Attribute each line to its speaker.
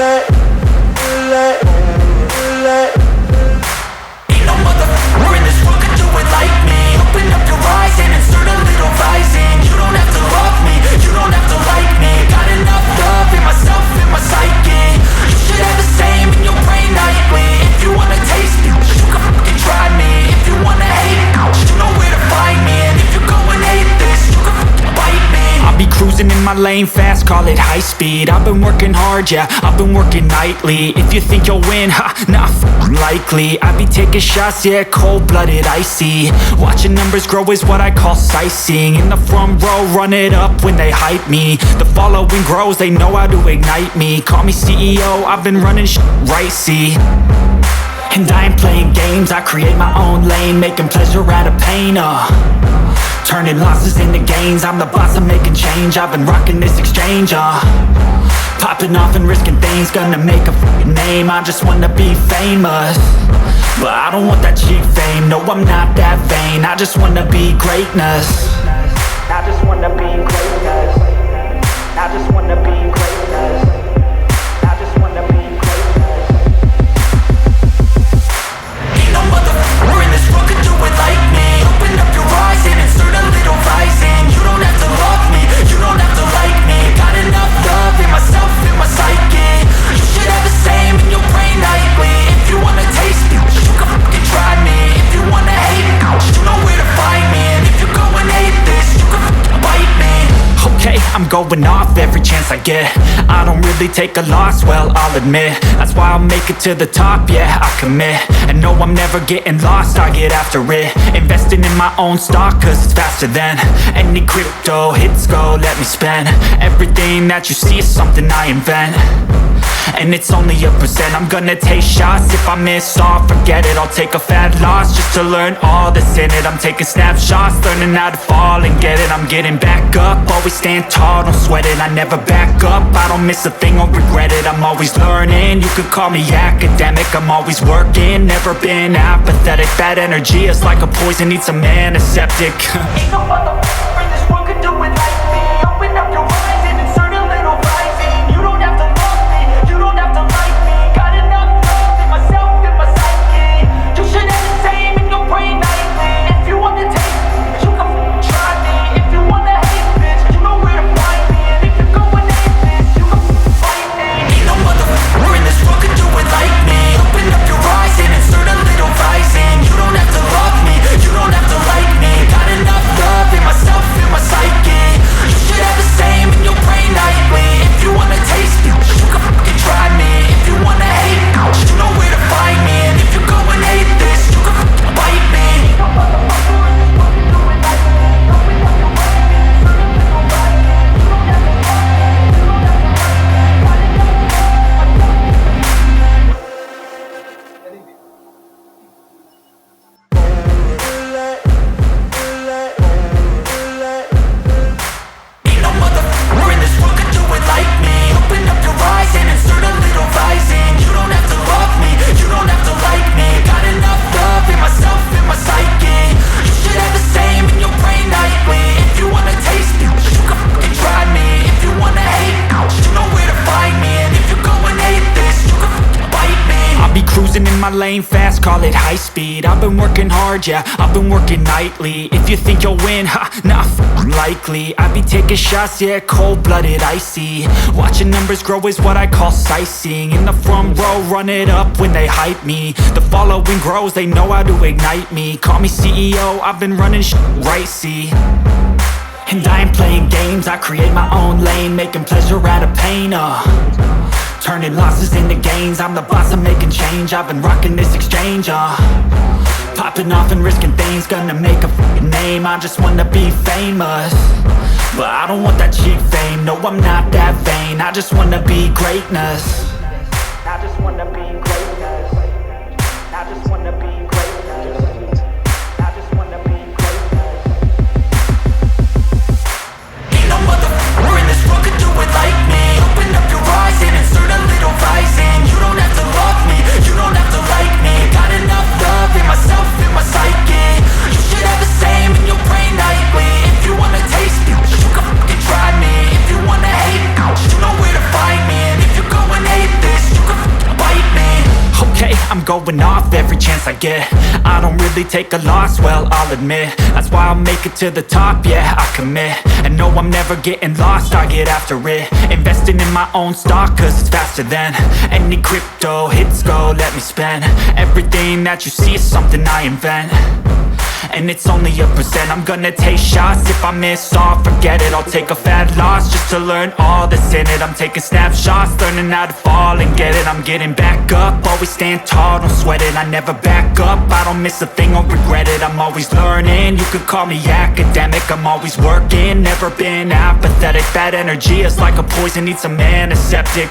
Speaker 1: Ain't no motherfucker in this world could do it like me. Open up your eyes and insert a little rising. You don't have to love me, you don't have to like me. Got enough love in myself, in my psyche. You should have the same in your brain nightly. If you wanna taste me, you can fucking try me. If you wanna hate, you know where to find me. And if you go and hate this, you can fucking bite me. I'll be cruising in my lane fast, call it high speed. I've been working hard, yeah, I've been working nightly. If you think you'll win, ha, nah, likely. I be taking shots, yeah, cold-blooded, icy. Watching numbers grow is what I call sightseeing. In the front row, run it up when they hype me. The following grows, they know how to ignite me. Call me CEO, I've been running shit right, see. And I ain't playing games, I create my own lane. Making pleasure out of pain, turning losses into gains. I'm the boss, I'm making change. I've been rocking this exchange, popping off and risking things. Gonna make a fucking name, I just wanna be famous. But I don't want that cheap fame, no I'm not that vain. I just wanna be greatness. I just wanna be greatness. I just wanna be greatness. I just wanna be greatness. Ain't no motherfucker in this world could do it like me. Open up your eyes and insert a little rising. You don't have to love me, you don't have to like me. Got enough love in myself, in my psyche. You should have the same in your brain nightly. If you wanna taste me, you can fucking try me. If you wanna hate, you know where to find me. And if you go and hate this, you can fucking bite me. Okay, I'm going off every chance I get. I don't really take a loss, well, I'll admit. That's why I'll make it to the top, yeah, I commit. And no, I'm never getting lost, I get after it. Investing in my own stock, cause it's faster than any crypto hits go, let me spend. Everything that you see is something I invent. And it's only a percent. I'm gonna take shots. If I miss all, forget it. I'll take a fat loss just to learn all that's in it. I'm taking snapshots, learning how to fall and get it. I'm getting back up, always stand tall, don't sweat it. I never back up, I don't miss a thing or regret it. I'm always learning, you could call me academic. I'm always working, never been apathetic. Bad energy is like a poison, needs some antiseptic. Ain't no motherfucker in this world could do it like me. Open up your eyes and insert a little rising. You don't have to love me, you don't have to like me. Got enough love in myself, in my psyche. You should have the same in your brain nightly. If you want to taste me, you can fucking try me. If you want to hate, bitch, you know where to find me. And if you go and hate this, you can fucking fight me. Ain't no motherfucker in this world could do it like me. Open up your eyes and insert a little rising. You don't have to love me, you don't have to like me. Got enough love in myself, in my psyche. You should have the same in your brain nightly. If you wanna taste me, you can fucking try me. If you wanna hate, you know where to find me. And if you go and hate this, you can fucking bite me. Ain't no motherfucker in this world can do it like me. Open up your eyes and insert a little rising. You don't have to love me, you don't have to like me. Got enough Ain't no motherfucker in this world could do it like me. Open up your eyes and insert a little rising. You don't have to love me, you don't have to like me. Got enough love in myself, in my psyche. You should have the same in your brain nightly. If you wanna taste me, you can fucking try me. If you wanna hate, you know where to find me. And if you go and hate this, you can fucking bite me. I'll be cruising in my lane fast, call it high speed. I've been working hard, yeah, I've been working nightly. If you think you'll win, ha, nah, likely. I be taking shots, yeah, cold-blooded, icy. Watching numbers grow is what I call sightseeing. In the front row, run it up when they hype me. The following grows, they know how to ignite me. Call me CEO, I've been running right, see. And I ain't playing games, I create my own lane. Making pleasure out of pain, turning losses into gains. I'm the boss, I'm making change. I've been rocking this exchange, popping off and risking things. Gonna make a fucking name, I just wanna be famous. But I don't want that cheap fame, no I'm not that vain. I just wanna be greatness. I just wanna be greatness. I just wanna be greatness. I just wanna be greatness. Ain't no motherfucker in this world could do it like me. Open up your eyes and insert a little rising. You don't have to love me, you don't have to like me. Got enough love in myself, in my psyche. You should have the same in your brain nightly. If you wanna taste me, you can fucking try me. If you wanna hate, you know where to find me. And if you go and hate going off every chance I get. I don't really take a loss, well, I'll admit. That's why I'll make it to the top, yeah, I commit. And no, I'm never getting lost, I get after it. Investing in my own stock, cause it's faster than any crypto hits go, let me spend. Everything that you see is something I invent, and it's only a percent. I'm gonna take shots, if I miss all, forget it. I'll take a fat loss just to learn all that's in it. I'm taking snapshots, learning how to fall and get it. I'm getting back up, always stand tall, don't sweat it. I never back up, I don't miss a thing or regret it. I'm always learning, you could call me academic. I'm always working, never been apathetic. That energy is like a poison, needs a antiseptic.